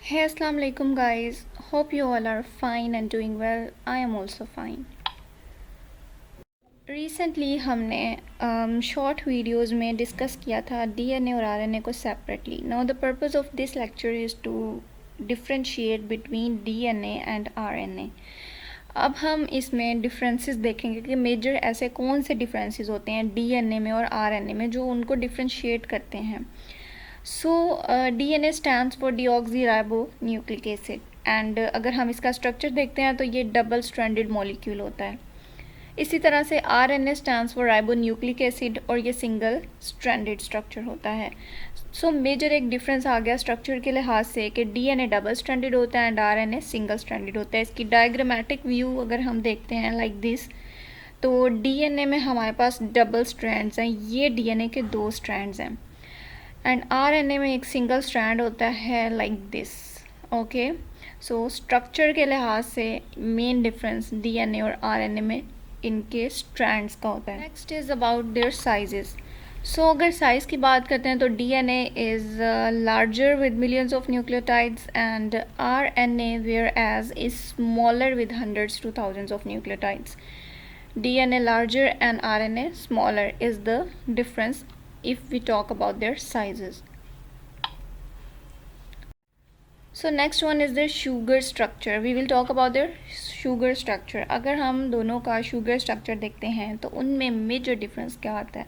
Hey, Assalamu alaikum guys. Hope you all are fine and doing well. I am also fine. Recently हमने short videos में discuss किया था DNA और RNA को separately. Now the purpose of this lecture is to differentiate between DNA and RNA. अब हम इसमें differences देखेंगे कि मेजर ऐसे कौन से डिफरेंसेस होते हैं डीएनए में और आरएनए में जो उनको डिफरेंशिएट करते हैं. So DNA stands for deoxyribonucleic acid and अगर हम इसका स्ट्रक्चर देखते हैं तो ये डबल स्ट्रैंडेड मॉलिक्यूल होता है. इसी तरह से RNA stands for ribonucleic acid और ये सिंगल स्ट्रैंडेड स्ट्रक्चर होता है. सो मेजर एक डिफरेंस आ गया स्ट्रक्चर के लिहाज से कि डीएनए डबल स्ट्रैंडेड होता है एंड आरएनए सिंगल स्ट्रैंडेड होता है. इसकी डायग्रामेटिक व्यू अगर हम देखते हैं लाइक दिस, तो डीएनए में हमारे पास डबल स्ट्रैंड्स हैं, ये डीएनए के दो स्ट्रैंड्स हैं एंड आरएनए में एक सिंगल स्ट्रैंड होता है like this. Okay, so structure के लिहाज से मेन डिफरेंस डीएनए और आरएनए में इनके स्ट्रैंड्स का होता है. Next is about their sizes. So अगर साइज़ की बात करते हैं तो DNA is larger with millions of nucleotides and RNA whereas is smaller with hundreds to thousands of nucleotides. DNA larger and RNA smaller is the difference if we talk about their sizes. So next one is their sugar structure. We will talk about their sugar structure. अगर हम दोनों का sugar structure देखते हैं तो उनमें major difference क्या आता है.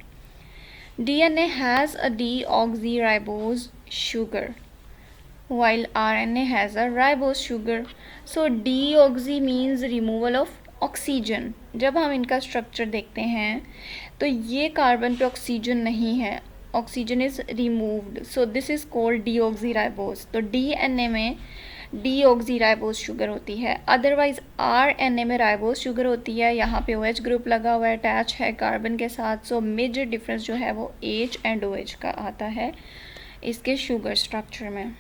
DNA has a deoxyribose sugar while RNA has a ribose sugar. So deoxy means removal of oxygen. जब हम इनका स्ट्रक्चर देखते हैं तो ये कार्बन पे ऑक्सीजन नहीं है, oxygen is removed, so this is called deoxyribose. तो डीएनए में डीऑक्सीराइबोस शुगर होती है, अदरवाइज आरएनए में राइबोस शुगर होती है. यहाँ पे OH ग्रुप लगा हुआ है, अटैच है कार्बन के साथ. सो मेजर डिफरेंस जो है वो H एंड OH का आता है इसके शुगर स्ट्रक्चर में.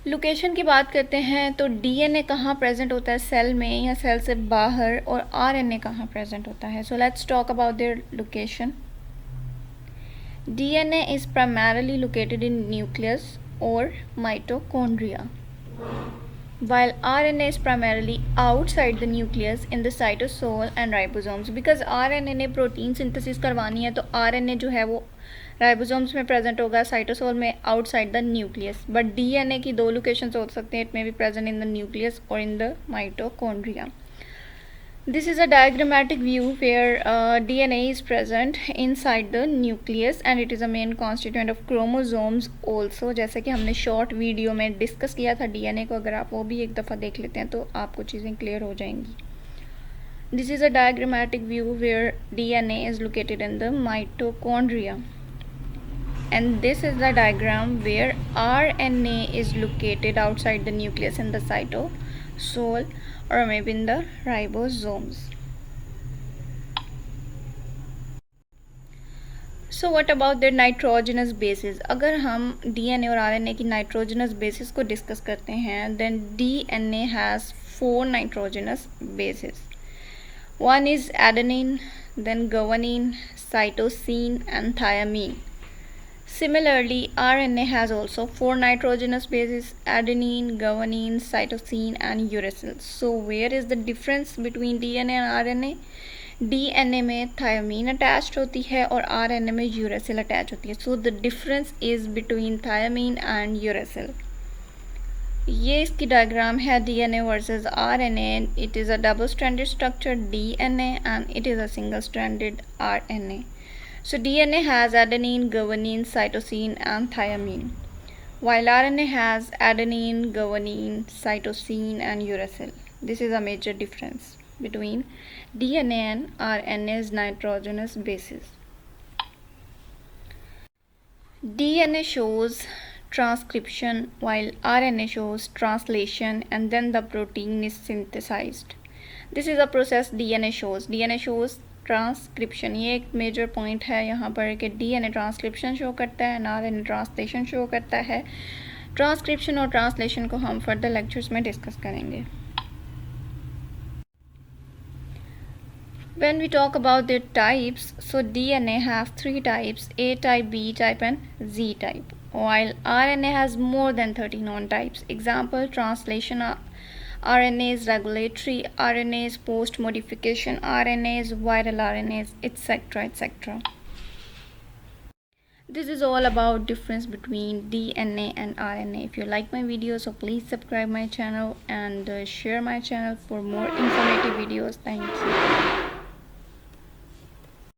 लोकेशन की बात करते हैं तो डीएनए कहाँ प्रेजेंट होता है, सेल में या सेल से बाहर, और आरएनए कहाँ प्रेजेंट होता है. So let's talk about their location. DNA is primarily located in nucleus और mitochondria while RNA is primarily outside the nucleus in the cytosol and ribosomes. because RNA ने प्रोटीन सिंथेसिस करवानी है तो RNA जो है वो राइबोसोम्स में present होगा, साइटोसोल में outside the nucleus. But DNA की दो लोकेशंस हो सकते हैं, it may be present in the nucleus और in the mitochondria. This is a diagrammatic view where DNA is present inside the nucleus and it is a main constituent of chromosomes also. जैसे कि हमने short video में discuss किया था DNA को, अगर आप वो भी एक दफ़ा देख लेते हैं तो आपको चीज़ें क्लियर हो जाएंगी. This is a diagrammatic view where DNA is located in the mitochondria. And this is the diagram where RNA is located outside the nucleus in the cytosol or maybe in the ribosomes. So what about their nitrogenous bases? अगर हम DNA और RNA की nitrogenous bases को discuss करते हैं, then DNA has 4 nitrogenous bases. One is adenine, then guanine, cytosine and thymine. Similarly, RNA has also 4 nitrogenous bases: adenine, guanine, cytosine and uracil. So where is the difference between DNA and RNA? DNA में thiamine attached होती है और RNA में uracil attached होती है. So the difference is between thiamine and uracil. ये इसकी diagram है DNA versus RNA. It is a double stranded structure DNA and it is a single stranded RNA. So DNA has adenine, guanine, cytosine and thymine, while RNA has adenine, guanine, cytosine and uracil. This is a major difference between DNA and RNA's nitrogenous bases. DNA shows transcription while RNA shows translation and then the protein is synthesized. This is a process DNA shows. DNA shows transcription. ये एक major point है यहाँ पर कि DNA transcription show करता है, RNA translation show करता है. ट्रांसक्रिप्शन और ट्रांसलेशन को हम फर्दर लेक्चर्स में डिस्कस करेंगे. When we talk about their types, so DNA have three types: A type, B type, and Z type, while RNA has more than 30 known types. Example: translation RNAs, regulatory RNAs, post modification RNAs, viral RNAs, etc. etc. This is all about difference between DNA and RNA. If you like my video, so please subscribe my channel and share my channel for more informative videos. Thank you.